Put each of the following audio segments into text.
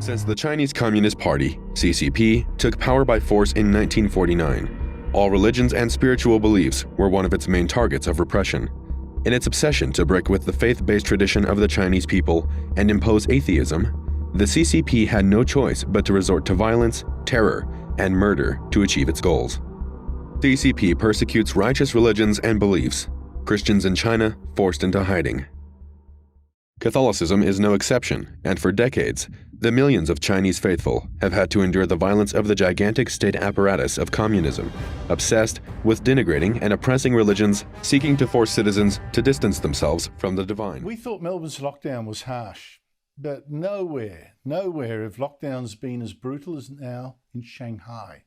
Since the Chinese Communist Party, CCP, took power by force in 1949, all religions and spiritual beliefs were one of its main targets of repression. In its obsession to break with the faith-based tradition of the Chinese people and impose atheism, the CCP had no choice but to resort to violence, terror, and murder to achieve its goals. CCP persecutes righteous religions and beliefs, Christians in China forced into hiding. Catholicism is no exception, and for decades, the millions of Chinese faithful have had to endure the violence of the gigantic state apparatus of communism, obsessed with denigrating and oppressing religions, seeking to force citizens to distance themselves from the divine. We thought Melbourne's lockdown was harsh, but nowhere have lockdowns been as brutal as now in Shanghai,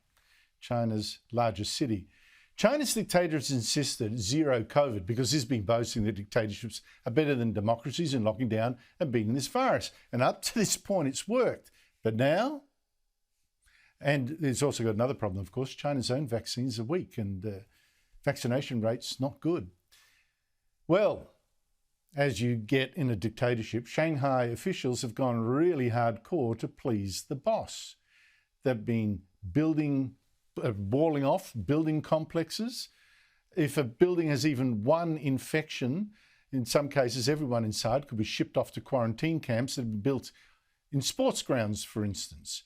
China's largest city. China's dictators insisted zero COVID because he's been boasting that dictatorships are better than democracies in locking down and beating this virus. And up to this point, it's worked. But now, and there's also got another problem, of course, China's own vaccines are weak and vaccination rates not good. Well, as you get in a dictatorship, Shanghai officials have gone really hardcore to please the boss. They've been walling off building complexes. If a building has even one infection, in some cases everyone inside could be shipped off to quarantine camps that have been built in sports grounds, for instance.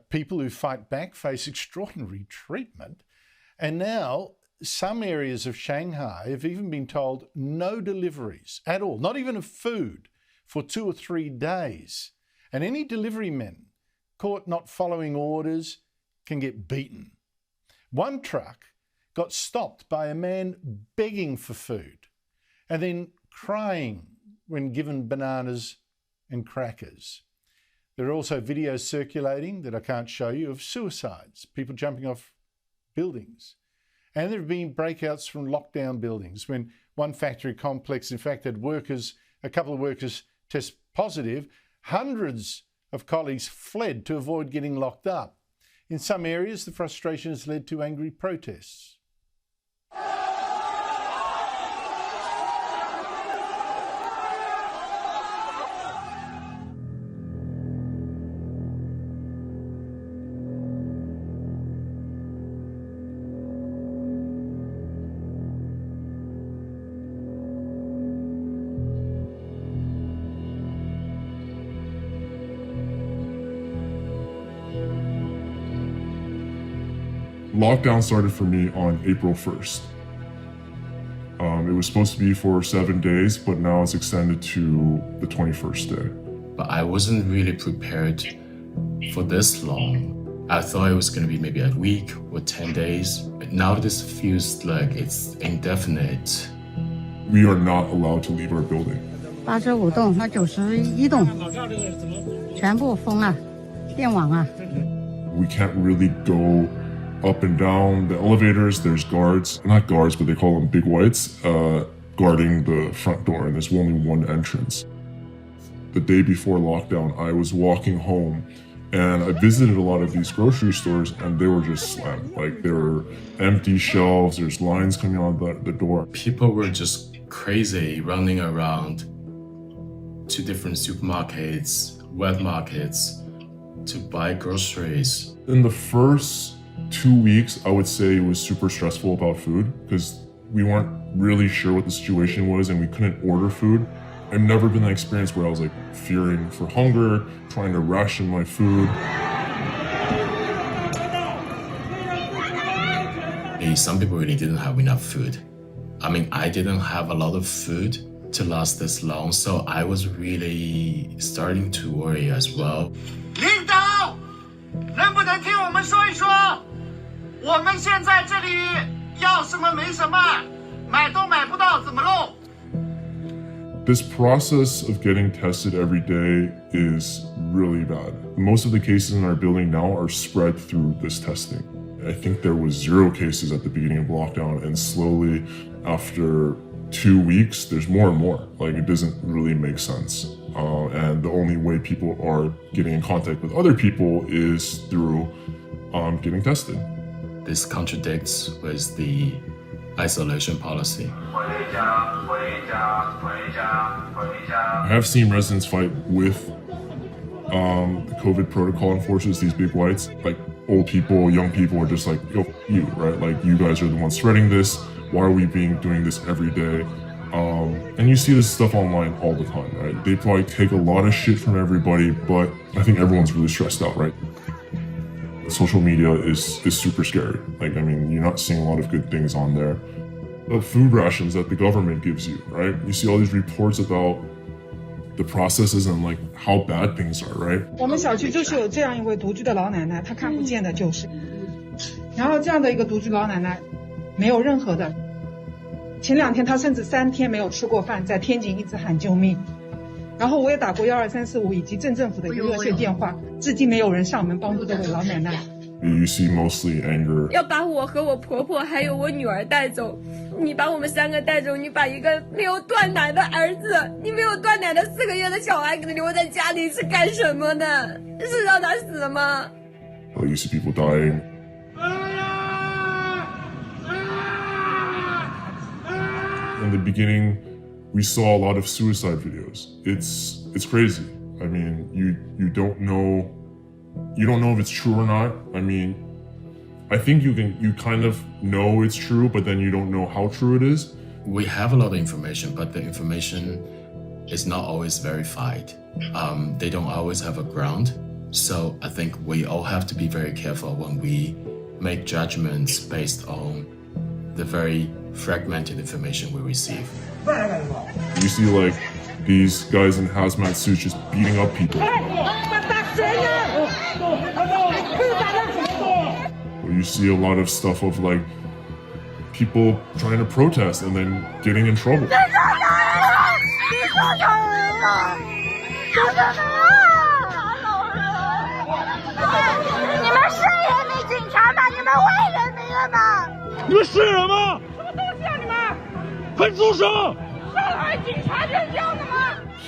People who fight back face extraordinary treatment. And now some areas of Shanghai have even been told no deliveries at all, not even of food, for 2 or 3 days. And any delivery men caught not following orders can get beaten. One truck got stopped by a man begging for food and then crying when given bananas and crackers. There are also videos circulating that I can't show you of suicides, people jumping off buildings. And there have been breakouts from lockdown buildings when one factory complex, in fact, had a couple of workers test positive. Hundreds of colleagues fled to avoid getting locked up. In some areas, the frustration has led to angry protests. Lockdown started for me on April 1st. It was supposed to be for 7 days, but now it's extended to the 21st day. But I wasn't really prepared for this long. I thought it was going to be maybe a week or 10 days. But now this feels like it's indefinite. We are not allowed to leave our building. 85栋和91栋全部封了，电网啊。 We can't really go up and down the elevators. There's guards, not guards, but they call them big whites, guarding the front door, and there's only one entrance. The day before lockdown, I was walking home and I visited a lot of these grocery stores and they were just slammed. Like there were empty shelves, there's lines coming out the door. People were just crazy running around to different supermarkets, wet markets to buy groceries. In the first 2 weeks, I would say it was super stressful about food because we weren't really sure what the situation was and we couldn't order food. I've never been in that experience where I was like fearing for hunger, trying to ration my food. Some people really didn't have enough food. I mean, I didn't have a lot of food to last this long, so I was really starting to worry as well. 领导，能不能听我们说一说？我们现在这里要什么没什么，买都买不到，怎么弄？ This process of getting tested every day is really bad. Most of the cases in our building now are spread through this testing. I think there was 0 cases at the beginning of lockdown, and slowly after 2 weeks, there's more and more. Like it doesn't really make sense. And the only way people are getting in contact with other people is through getting tested. This contradicts with the isolation policy. I have seen residents fight with the COVID protocol enforcers, these big whites, like old people, young people are just like, yo, you, right? Like, you guys are the ones spreading this. Why are we doing this every day? And you see this stuff online all the time, right? They probably take a lot of shit from everybody, but I think everyone's really stressed out, right? Social media is super scary. Like, I mean, you're not seeing a lot of good things on there. The food rations that the government gives you, right? You see all these reports about the processes and like how bad things are, right? 我们小区就是有这样一位独居的老奶奶，她看不见的就是，然后这样的一个独居老奶奶，没有任何的。前2天她甚至3天没有吃过饭，在天津一直喊救命。然后我也打过12345以及镇政府的一个热线电话，至今没有人上门帮助这位老奶奶。You see mostly anger. 要把我和我婆婆还有我女儿带走，你把我们3个带走，你把一个没有断奶的儿子，你没有断奶的4个月的小孩给他留在家里是干什么的？是让他死吗？ You see people dying. In the beginning, we saw a lot of suicide videos. It's crazy. I mean, you don't know if it's true or not. I mean, I think you kind of know it's true, but then you don't know how true it is. We have a lot of information, but the information is not always verified. They don't always have a ground. So I think we all have to be very careful when we make judgments based on the very fragmented information we receive. You see like these guys in hazmat suits just beating up people. Or you see a lot of stuff of like people trying to protest and then getting in trouble.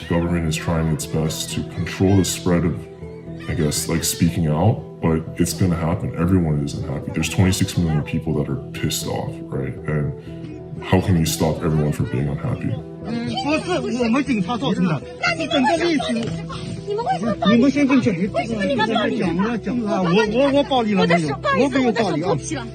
Government is trying its best to control the spread of, I guess, like speaking out, but it's gonna happen. Everyone isn't happy. There's 26 million people that are pissed off, right? And how can you stop everyone from being unhappy? 不是我们警察造成的，是整个历史。你们先进去，你们暴力讲啊！我暴力了没有？我没有暴力啊！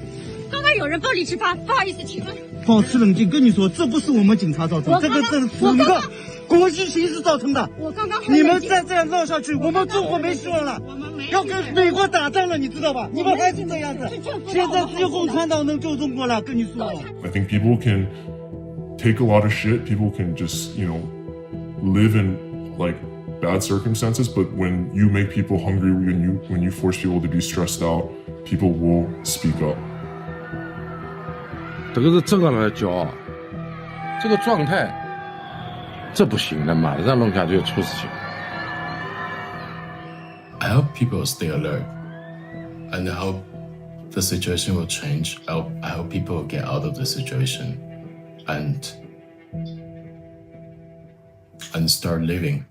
刚刚有人暴力执法，不好意思，请问。保持冷静，跟你说，这不是我们警察造成，这是整个国际形势造成的。我刚刚你们再这样闹下去，我们中国没希望了，要跟美国打仗了，你知道吧？你们还是这样子，现在只有共产党能救中国了，跟你说。I think people can take a lot of shit. People can just, live in like bad circumstances. But when you make people hungry, when you force people to be stressed out, people will speak up. 这个来教，这个状态，这不行的，马上弄下去就出事情。I hope people stay alert, and I hope the situation will change. I hope people will get out of the situation, and start living.